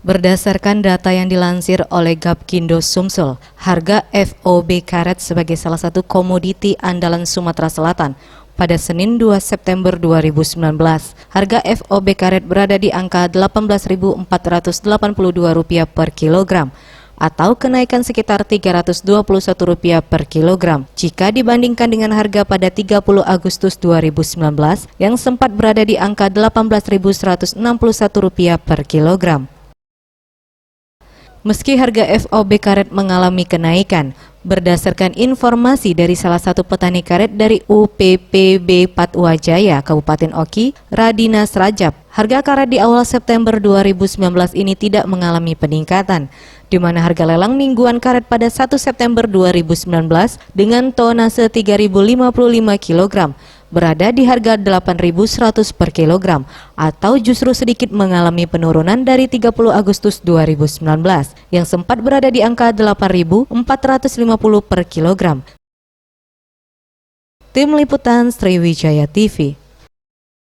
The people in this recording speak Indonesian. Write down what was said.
Berdasarkan data yang dilansir oleh Gapkindo Sumsel, harga FOB karet sebagai salah satu komoditi andalan Sumatera Selatan pada Senin 2 September 2019, harga FOB karet berada di angka Rp18.482 per kilogram, atau kenaikan sekitar Rp321 per kilogram jika dibandingkan dengan harga pada 30 Agustus 2019 yang sempat berada di angka Rp18.161 per kilogram. Meski harga FOB karet mengalami kenaikan, berdasarkan informasi dari salah satu petani karet dari UPPB Patwa Jaya, Kabupaten Oki, Radinas Rajab, harga karet di awal September 2019 ini tidak mengalami peningkatan, di mana harga lelang mingguan karet pada 1 September 2019 dengan tonase 3.055 kg berada di harga 8.100 per kilogram, atau justru sedikit mengalami penurunan dari 30 Agustus 2019 yang sempat berada di angka 8.450 per kilogram. Tim Liputan Sriwijaya TV.